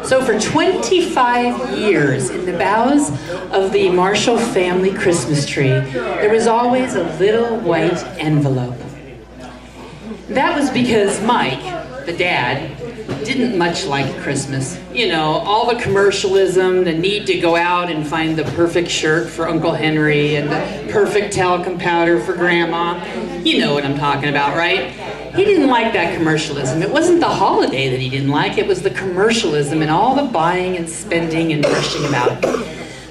So for 25 years, in the boughs of the Marshall family Christmas tree, there was always a little white envelope. That was because Mike, the dad, didn't much like Christmas. You know, all the commercialism, the need to go out and find the perfect shirt for Uncle Henry and the perfect talcum powder for Grandma. You know what I'm talking about, right? He didn't like that commercialism. It wasn't the holiday that he didn't like, it was the commercialism and all the buying and spending and rushing about.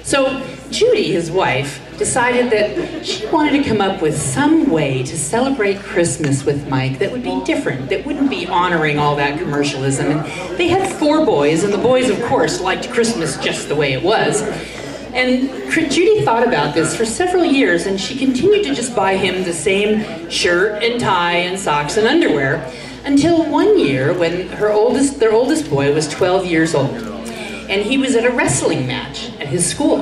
So Judy, his wife, decided that she wanted to come up with some way to celebrate Christmas with Mike that would be different, that wouldn't be honoring all that commercialism. And they had 4 boys, and the boys, of course, liked Christmas just the way it was. And Judy thought about this for several years, and she continued to just buy him the same shirt and tie and socks and underwear, until one year when their oldest boy was 12 years old. And he was at a wrestling match at his school.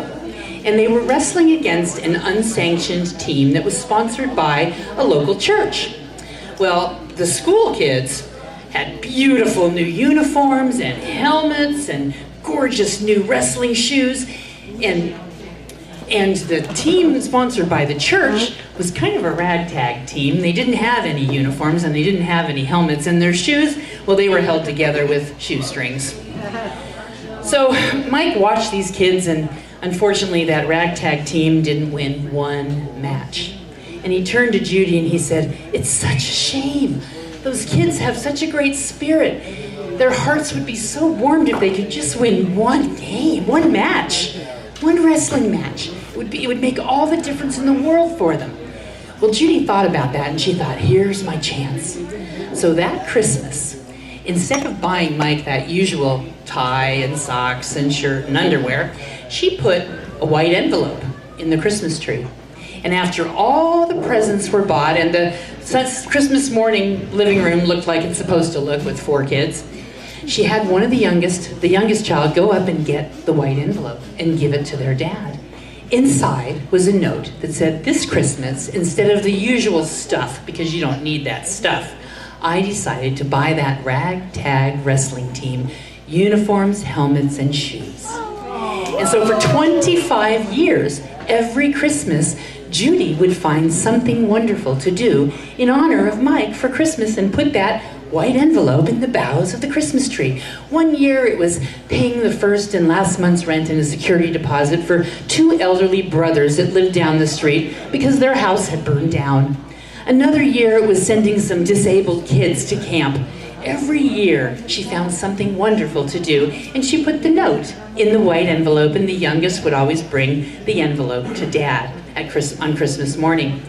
And they were wrestling against an unsanctioned team that was sponsored by a local church. Well, the school kids had beautiful new uniforms and helmets and gorgeous new wrestling shoes. And the team sponsored by the church was kind of a ragtag team. They didn't have any uniforms and they didn't have any helmets, and their shoes, well, they were held together with shoestrings. So Mike watched these kids, and unfortunately that ragtag team didn't win one match. And he turned to Judy and he said, "It's such a shame. Those kids have such a great spirit. Their hearts would be so warmed if they could just win one game, one match, one wrestling match. It would make all the difference in the world for them." Well, Judy thought about that, and she thought, here's my chance. So that Christmas, instead of buying Mike that usual tie and socks and shirt and underwear, she put a white envelope in the Christmas tree. And after all the presents were bought and the Christmas morning living room looked like it's supposed to look with 4 kids, she had one of the youngest child, go up and get the white envelope and give it to their dad. Inside was a note that said, "This Christmas, instead of the usual stuff, because you don't need that stuff, I decided to buy that ragtag wrestling team uniforms, helmets, and shoes." And so for 25 years, every Christmas, Judy would find something wonderful to do in honor of Mike for Christmas and put that white envelope in the boughs of the Christmas tree. One year it was paying the first and last month's rent and a security deposit for 2 elderly brothers that lived down the street because their house had burned down. Another year it was sending some disabled kids to camp. Every year she found something wonderful to do, and she put the note in the white envelope, and the youngest would always bring the envelope to Dad on Christmas morning.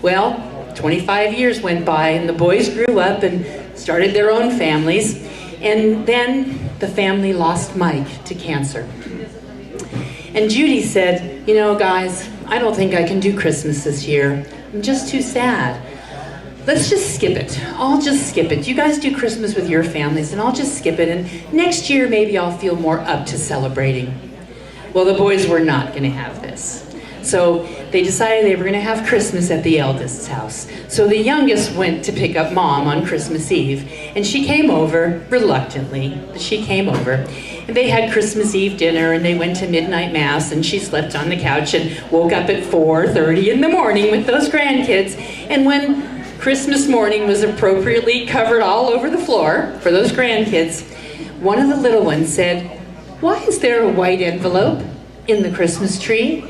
Well, 25 years went by, and the boys grew up and started their own families, and then the family lost Mike to cancer. And Judy said, "You know, guys, I don't think I can do Christmas this year. I'm just too sad. Let's just skip it. I'll just skip it. You guys do Christmas with your families, and I'll just skip it, and next year maybe I'll feel more up to celebrating." Well, the boys were not going to have this. So they decided they were going to have Christmas at the eldest's house. So the youngest went to pick up Mom on Christmas Eve, and she came over, reluctantly, but she came over. And they had Christmas Eve dinner, and they went to midnight mass, and she slept on the couch and woke up at 4:30 in the morning with those grandkids. And when Christmas morning was appropriately covered all over the floor for those grandkids, one of the little ones said, "Why is there a white envelope in the Christmas tree?"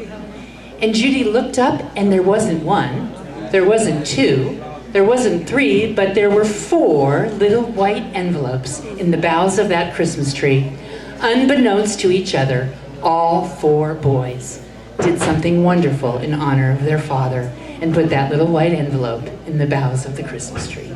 And Judy looked up, and there wasn't one, there wasn't 2, there wasn't 3, but there were 4 little white envelopes in the boughs of that Christmas tree. Unbeknownst to each other, all 4 boys did something wonderful in honor of their father and put that little white envelope in the boughs of the Christmas tree.